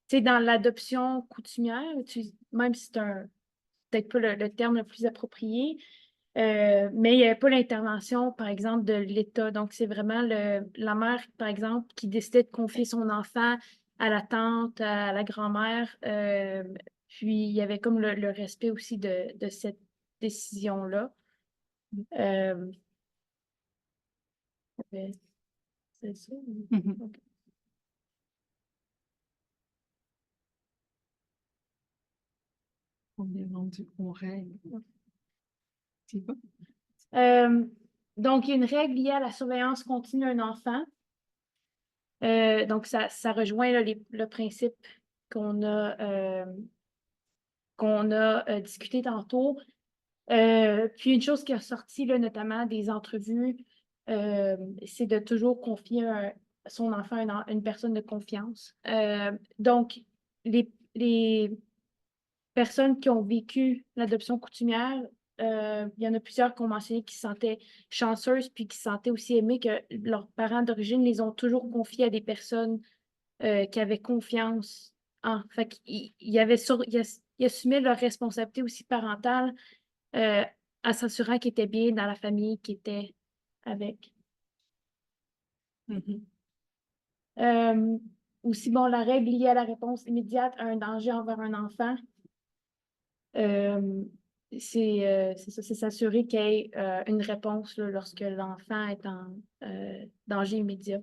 sais, dans l'adoption coutumière, même si c'est peut-être pas le terme le plus approprié, mais il n'y avait pas l'intervention, par exemple, de l'État. Donc, c'est vraiment la mère, par exemple, qui décidait de confier son enfant à la tante, à la grand-mère. Puis, il y avait comme le respect aussi de cette décision-là. Euh, c'est ça? Ok. On est rendu aux règles. Tu y vas? Donc, il y a une règle liée à la surveillance continue d'un enfant. Donc, ça rejoint là, le principe qu'on a discuté tantôt. Puis, une chose qui a sorti, là, notamment des entrevues, c'est de toujours confier son enfant à une personne de confiance. Donc, les personnes qui ont vécu l'adoption coutumière, il y en a plusieurs qui ont mentionné qu'ils se sentaient chanceuses puis qui se sentaient aussi aimées que leurs parents d'origine les ont toujours confiés à des personnes qui avaient confiance en. Fait qu'ils assumaient leur responsabilité aussi parentale en s'assurant qu'ils étaient bien dans la famille qu'ils étaient avec. aussi, bon, la règle liée à la réponse immédiate à un danger envers un enfant. C'est ça, c'est s'assurer qu'il y ait une réponse là, lorsque l'enfant est en danger immédiat,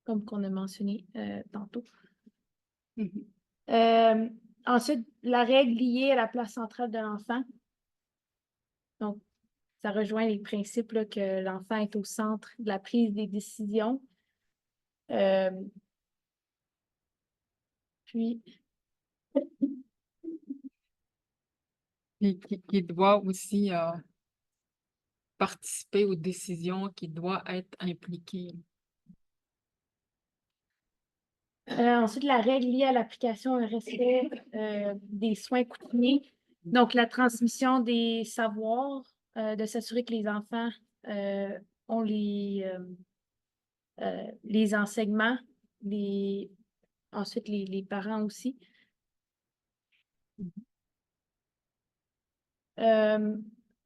comme qu'on a mentionné tantôt. Ensuite, la règle liée à la place centrale de l'enfant. Donc, ça rejoint les principes là, que l'enfant est au centre de la prise des décisions. Puis, Qui doit aussi participer aux décisions, qui doit être impliqué. ensuite, la règle liée à l'application et au respect des soins coutumiers. Donc, la transmission des savoirs, de s'assurer que les enfants ont les enseignements, ensuite les parents aussi.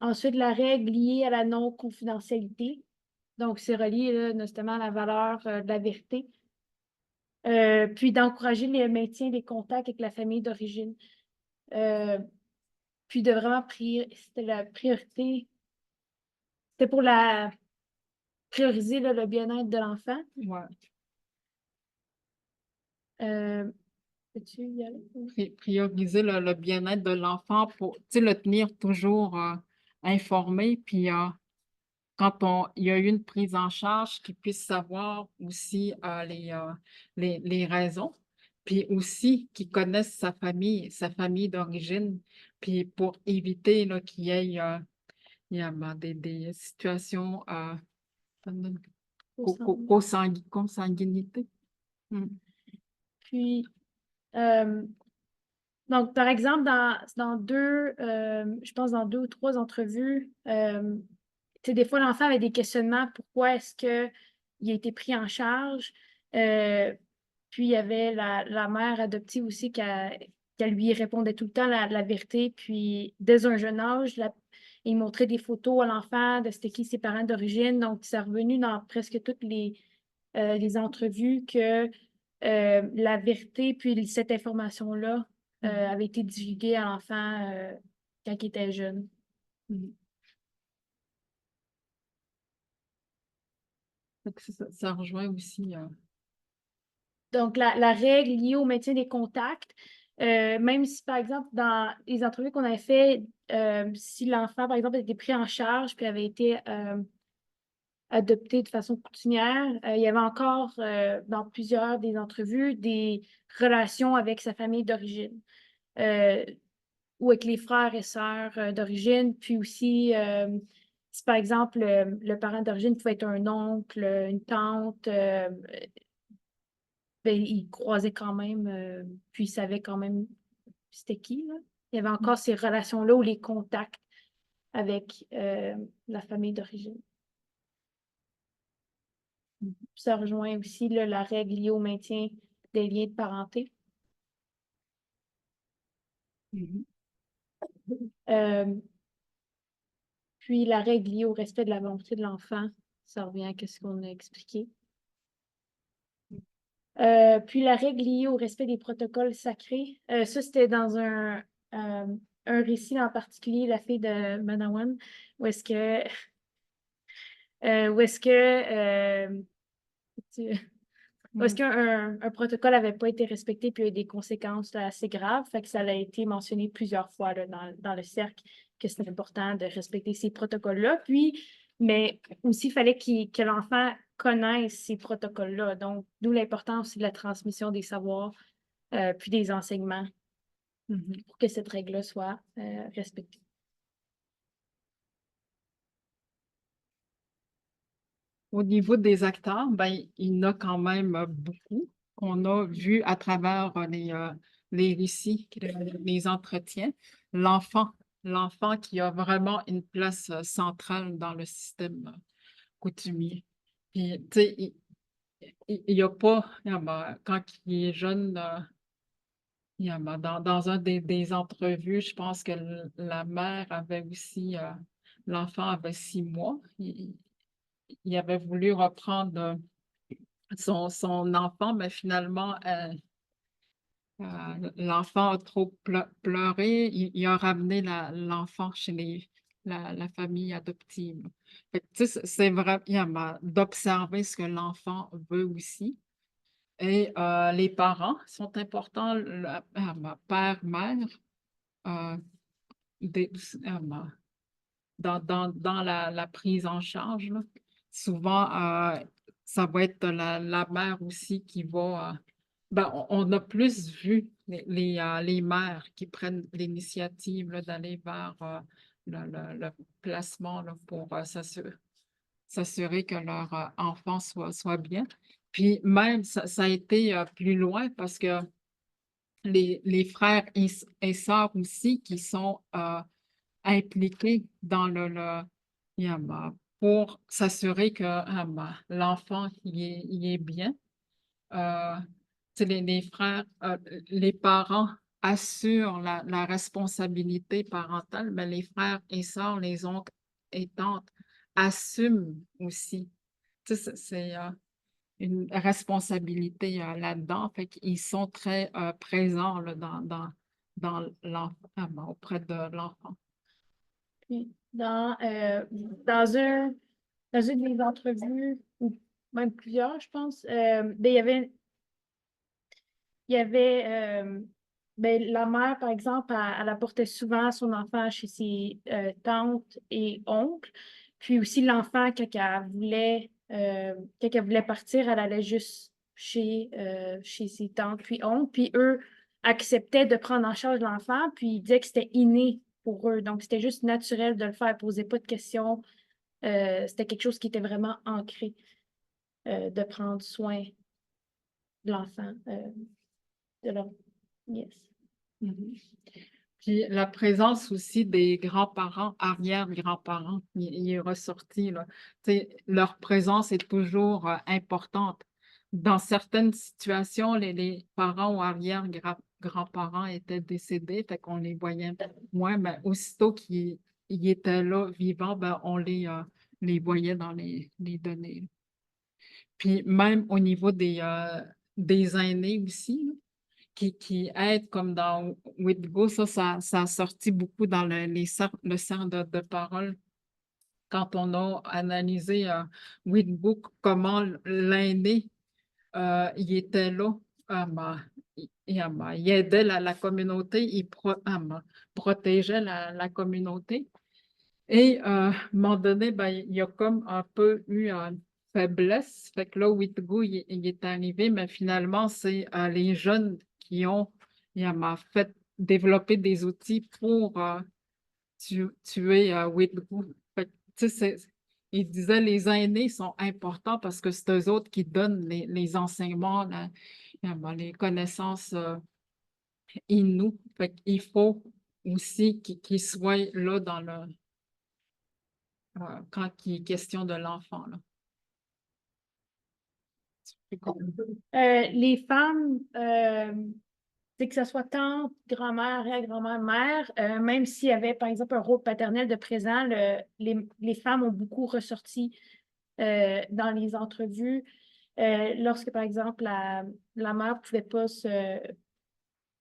Ensuite, la règle liée à la non-confidentialité. Donc, c'est relié là, notamment à la valeur de la vérité. Puis d'encourager le maintien des contacts avec la famille d'origine. Puis de vraiment c'était la priorité. C'était pour prioriser là, le bien-être de l'enfant. Ouais. Peux-tu y aller? Prioriser le bien-être de l'enfant pour le tenir toujours informé. Puis quand il y a eu une prise en charge, qu'il puisse savoir aussi les raisons. Puis aussi qu'il connaisse sa famille d'origine. Puis pour éviter là, qu'il y ait des situations consanguinité. Puis, donc, par exemple, dans je pense dans 2 ou 3 entrevues, des fois, l'enfant avait des questionnements. Pourquoi est-ce qu'il a été pris en charge? Puis, il y avait la mère adoptive aussi qu'elle lui répondait tout le temps la vérité. Puis, dès un jeune âge, il montrait des photos à l'enfant de c'était qui ses parents d'origine. Donc, c'est revenu dans presque toutes les entrevues que la vérité, puis cette information-là avait été divulguée à l'enfant quand il était jeune. Ça rejoint aussi. Donc, la règle liée au maintien des contacts, même si, par exemple, dans les entrevues qu'on avait fait, si l'enfant, par exemple, a été pris en charge puis avait été adopté de façon coutumière, il y avait encore, dans plusieurs des entrevues, des relations avec sa famille d'origine. Ou avec les frères et sœurs d'origine, puis aussi, si par exemple, le parent d'origine pouvait être un oncle, une tante, ben, il croisait quand même, puis il savait quand même c'était qui, là. Il y avait encore ces relations-là ou les contacts avec la famille d'origine. Ça rejoint aussi là, la règle liée au maintien des liens de parenté. Puis la règle liée au respect de la volonté de l'enfant, ça revient à ce qu'on a expliqué. Puis la règle liée au respect des protocoles sacrés, ça c'était dans un récit en particulier, la fille de Manawan, où est-ce que un protocole n'avait pas été respecté puis il y a eu des conséquences là, assez graves. Fait que ça a été mentionné plusieurs fois là, dans le cercle que c'est important de respecter ces protocoles-là. Mais aussi, il fallait que l'enfant connaisse ces protocoles-là. Donc, d'où l'importance aussi de la transmission des savoirs puis des enseignements pour que cette règle-là soit respectée. Au niveau des acteurs, ben, il y en a quand même beaucoup qu'on a vu à travers les récits, les entretiens. L'enfant qui a vraiment une place centrale dans le système coutumier. Puis, tu sais, il n'y a pas, quand il est jeune, dans un des entrevues, je pense que la mère avait aussi, l'enfant avait 6 mois. Il avait voulu reprendre son enfant, mais finalement, l'enfant a trop pleuré, il a ramené l'enfant chez la famille adoptive. Fait que, tu sais, c'est vraiment d'observer ce que l'enfant veut aussi. Et les parents sont importants, ma père, mère, euh, des, dans la prise en charge, là. Souvent, ça va être la mère aussi qui va, ben, on a plus vu les mères qui prennent l'initiative, là, d'aller vers, le placement, là, pour, s'assurer que leur, enfant soit bien. Puis même ça a été, plus loin parce que les frères et sœurs aussi qui sont, impliqués dans pour s'assurer que, l'enfant il est bien. Heu, Tu sais, les frères, les parents assurent la responsabilité parentale, mais les frères et sœurs, les oncles et tantes assument aussi. Tu sais, c'est, une responsabilité, là-dedans. Fait qu'ils sont très, présents là dans auprès de l'enfant. Puis dans une des entrevues, ou même plusieurs, je pense, ben, ben, la mère, par exemple, elle apportait souvent son enfant chez ses tantes et oncles. Puis aussi, l'enfant, quand elle voulait partir, elle allait juste chez ses tantes puis oncles. Puis eux acceptaient de prendre en charge l'enfant, puis ils disaient que c'était inné pour eux. Donc, c'était juste naturel de le faire, poser pas de questions. C'était quelque chose qui était vraiment ancré, de prendre soin de l'enfant, de leur... Yes. Mmh. Puis la présence aussi des grands-parents, arrière-grands-parents, il est ressorti, là. Tu sais, leur présence est toujours, importante. Dans certaines situations, les parents ou grands-parents étaient décédés, fait qu'on les voyait moins, mais aussitôt qu'ils étaient là, vivants, ben, on les voyait dans les données. Puis même au niveau des aînés aussi, là, qui aident comme dans Ouittgo, ça a sorti beaucoup dans le cercle de parole quand on a analysé, Ouittgo, comment l'aîné, il était là, il aidait la communauté, protégeait la communauté. Et à un moment donné, ben, il y a comme un peu eu une faiblesse. Fait que là, Ouittgo, il est arrivé, mais finalement, c'est les jeunes il m'a fait développer des outils pour tuer Ouittgo. Fait que, tu sais, il disait les aînés sont importants parce que c'est eux autres qui donnent les enseignements, les connaissances inouïes. Fait qu'il faut aussi qu'ils soient là dans quand il est question de l'enfant, là. Les femmes, c'est que ce soit tante, grand-mère, arrière-grand-mère, mère, même s'il y avait, par exemple, un rôle paternel de présent, les femmes ont beaucoup ressorti dans les entrevues. Lorsque, par exemple, la mère ne pouvait pas se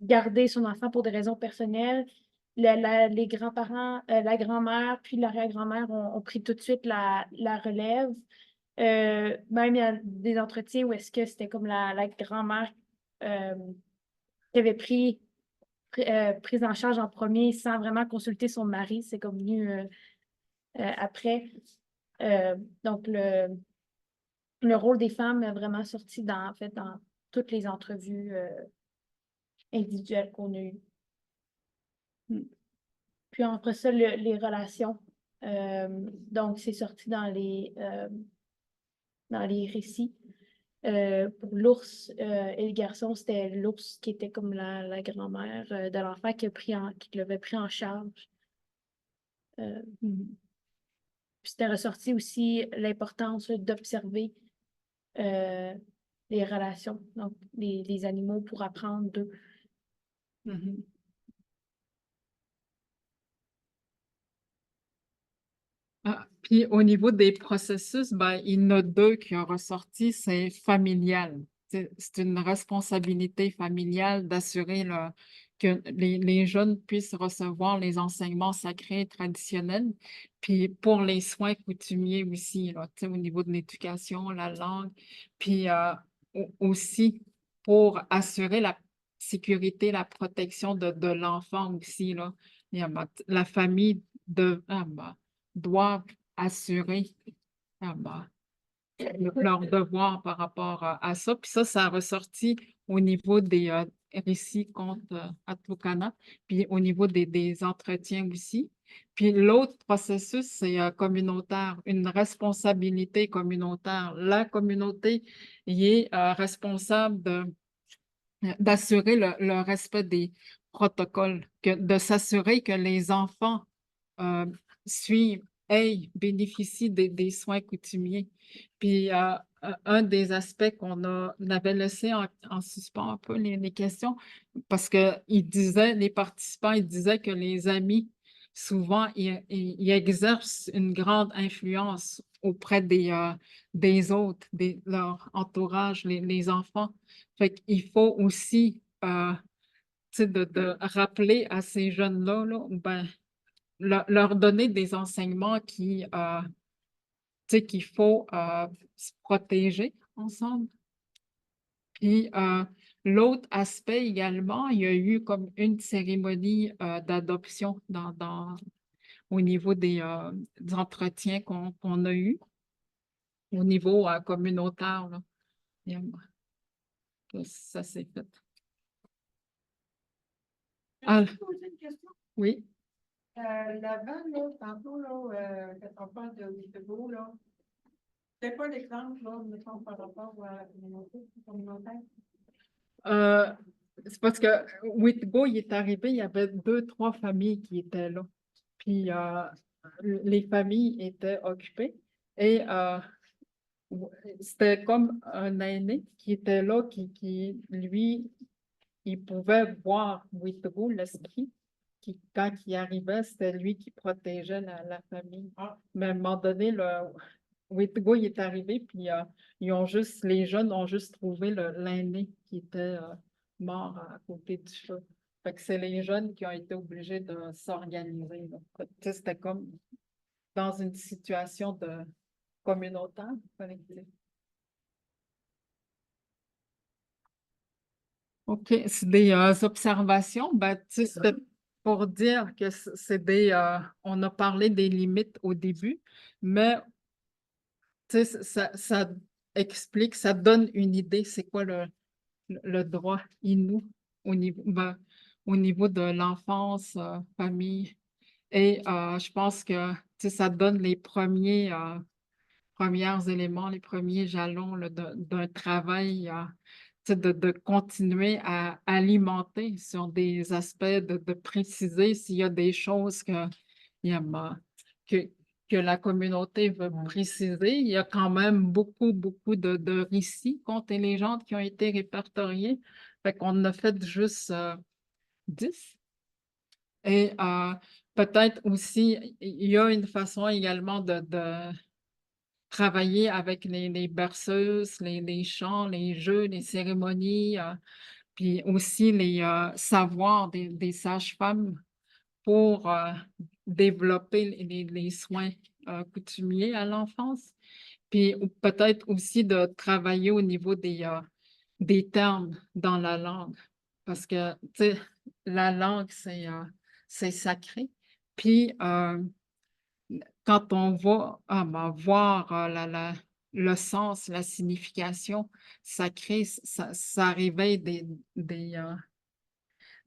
garder son enfant pour des raisons personnelles, les grands-parents, la grand-mère puis l'arrière-grand-mère ont pris tout de suite la relève. Même il y a des entretiens où est-ce que c'était comme la grand-mère euh, qui avait prise en charge en premier sans vraiment consulter son mari. C'est comme venu après. Donc, le rôle des femmes est vraiment sorti en fait, dans toutes les entrevues individuelles qu'on a eues. Mm. Puis après ça, les relations. Donc, c'est sorti dans les récits. Pour l'ours et le garçon, c'était l'ours qui était comme la grand-mère de l'enfant qui l'avait pris en charge. Mm. Puis c'était ressorti aussi l'importance d'observer euh, les relations, donc les animaux pour apprendre d'eux. Mhm. Puis au niveau des processus, ben, il y en a deux qui ont ressorti, c'est familial. C'est une responsabilité familiale d'assurer que les jeunes puissent recevoir les enseignements sacrés et traditionnels. Puis pour les soins coutumiers aussi, là, au niveau de l'éducation, la langue. Puis aussi pour assurer la sécurité, la protection de l'enfant aussi, là. La famille doivent assurer ah bah, leur devoir par rapport à ça. Puis ça a ressorti au niveau des récits contre Atlucana, puis au niveau des entretiens aussi. Puis l'autre processus, c'est communautaire, une responsabilité communautaire. La communauté y est responsable d'assurer le respect des protocoles, de s'assurer que les enfants euh, suivent, bénéficient des soins coutumiers. Puis, un des aspects on avait laissé en suspens un peu les questions, parce que les participants, ils disaient que les amis, souvent, ils exercent une grande influence auprès des autres, leur entourage, les enfants. Fait qu'il faut aussi, tu sais, de rappeler à ces jeunes-là, là, ben, leur donner des enseignements tu sais, qu'il faut se protéger ensemble. Puis l'autre aspect également, il y a eu comme une cérémonie d'adoption au niveau des entretiens qu'on a eus, au niveau communautaire, là. Et, ça s'est fait. Ah, Je peux poser une question? oui. Là-bas, là, tantôt, là, quand on parle de Witego, là, c'est pas l'exemple, là, mettons, par rapport à la communauté communautaire. Euh, c'est parce que Whitbo, il est arrivé, il y avait 2, 3 familles qui étaient là. Puis les familles étaient occupées et c'était comme un aîné qui était là, lui, il pouvait voir Whitbo, l'esprit, quand il arrivait, c'était lui qui protégeait la famille. Mais à un moment donné, Whitgo, il est arrivé, puis les jeunes ont juste trouvé l'aîné qui était mort à côté du feu. Fait que c'est les jeunes qui ont été obligés de s'organiser, là. Tu sais, c'était comme dans une situation de communautaire, collective. OK, c'est des observations. Ben, tu sais, c'était pour dire que on a parlé des limites au début, mais tu sais, ça explique, ça donne une idée, c'est quoi le droit inou au niveau de l'enfance, famille. Et je pense que tu sais, ça donne les premiers éléments, les premiers jalons là, d'un travail, tu sais, de continuer à alimenter sur des aspects, de préciser s'il y a des choses il y a, que, que la communauté veut préciser. Il y a quand même beaucoup, beaucoup de récits, contes et légendes qui ont été répertoriés. Fait qu'on a fait juste 10. Et peut-être aussi, il y a une façon également de travailler avec les berceuses, les chants, les jeux, les cérémonies, puis aussi les savoirs des sages-femmes pour développer les soins coutumiers à l'enfance. Puis peut-être aussi de travailler au niveau des termes dans la langue. Parce que, tu sais, la langue, c'est sacré. Puis, quand on va voir le sens, la signification sacrée, ça réveille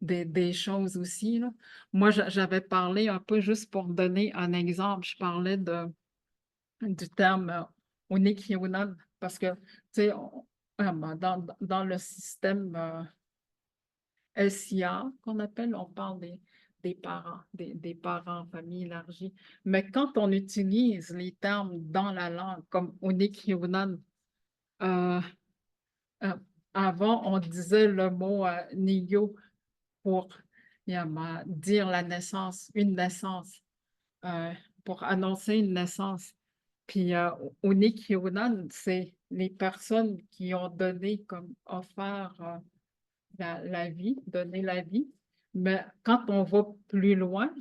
des choses aussi, là. Moi, j'avais parlé un peu, juste pour donner un exemple, je parlais du terme Onikiunan, parce que, tu sais, dans le système SIA qu'on appelle, on parle des parents, des parents en famille élargie. Mais quand on utilise les termes dans la langue, comme Onikiunan, euh, euh, avant, on disait le mot Niyo pour dire la naissance, une naissance. pour annoncer une naissance. Puis Onikiunan, c'est les personnes qui ont donné comme offert la vie, donné la vie. Mais quand on va plus loin,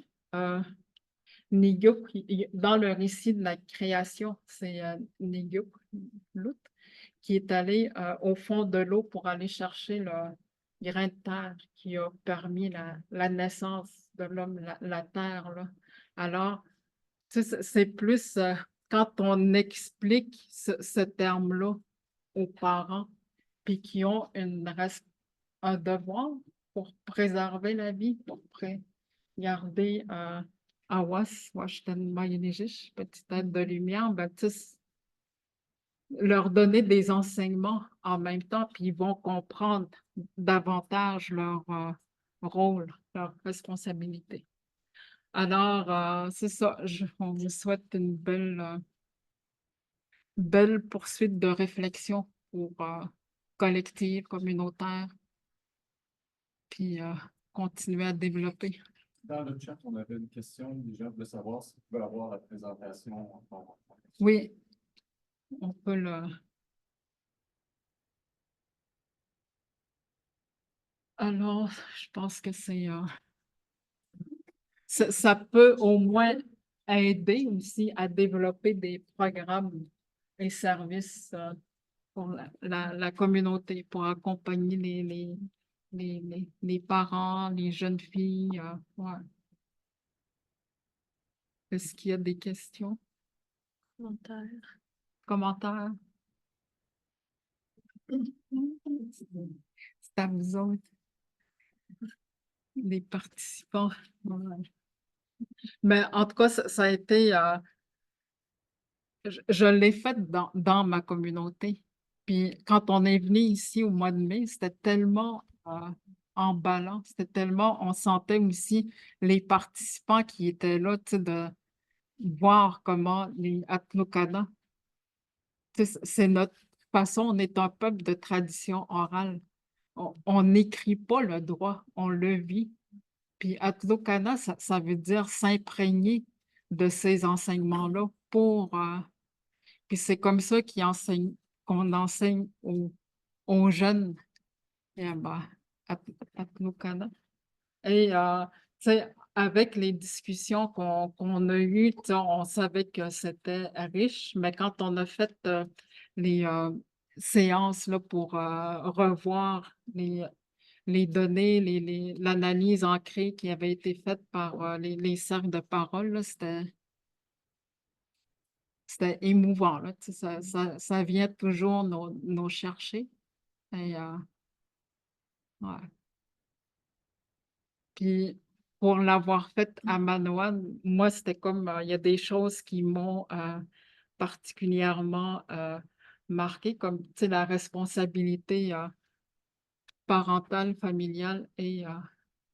Niguk, dans le récit de la création, c'est Niguk Lut qui est allé au fond de l'eau pour aller chercher le grain de terre qui a permis la naissance de l'homme, la terre, là. Alors, tu sais, c'est plus quand on explique ce terme-là aux parents, puis qui ont un devoir pour préserver la vie, pour garder Awas, Washington Mayunijish, petite tête de lumière, ben, tu sais, leur donner des enseignements en même temps, puis ils vont comprendre davantage leur rôle, leur responsabilité. Alors, c'est ça, on vous souhaite une belle poursuite de réflexion pour collective, communautaire, puis continuer à développer. Dans le chat, on avait une question. Les gens voulaient savoir si on peut avoir la présentation en format. Oui, on peut le... Alors, je pense que ça peut au moins aider aussi à développer des programmes et services pour la communauté, pour accompagner les parents, les jeunes filles. Ouais. Est-ce qu'il y a des questions, commentaires? C'est à vous autres, les participants. Ouais. Mais en tout cas, ça a été, je l'ai fait dans ma communauté. Puis quand on est venu ici au mois de mai, c'était tellement emballant, c'était tellement, on sentait aussi les participants qui étaient là, tu sais, de voir comment les Atnukana, tu sais, c'est notre façon, on est un peuple de tradition orale. On n'écrit pas le droit, on le vit. Puis Atnukana, ça veut dire s'imprégner de ces enseignements-là pour puis c'est comme ça qu'on enseigne aux jeunes ben, à Pnukana. Et tu sais, avec les discussions qu'on a eues, tu sais, on savait que c'était riche, mais quand on a fait les séances là, pour revoir les données, l'analyse ancrée qui avait été faite par les cercles de parole, là, c'était émouvant, là, tu sais, ça vient toujours nous chercher. Et, ouais. Puis, pour l'avoir fait à Manoan, moi, c'était comme, il y a des choses qui m'ont particulièrement marqué, comme, tu sais, la responsabilité parentale, familiale et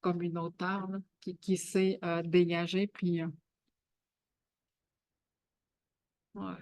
communautaire là, qui s'est dégagée. Puis, ouais.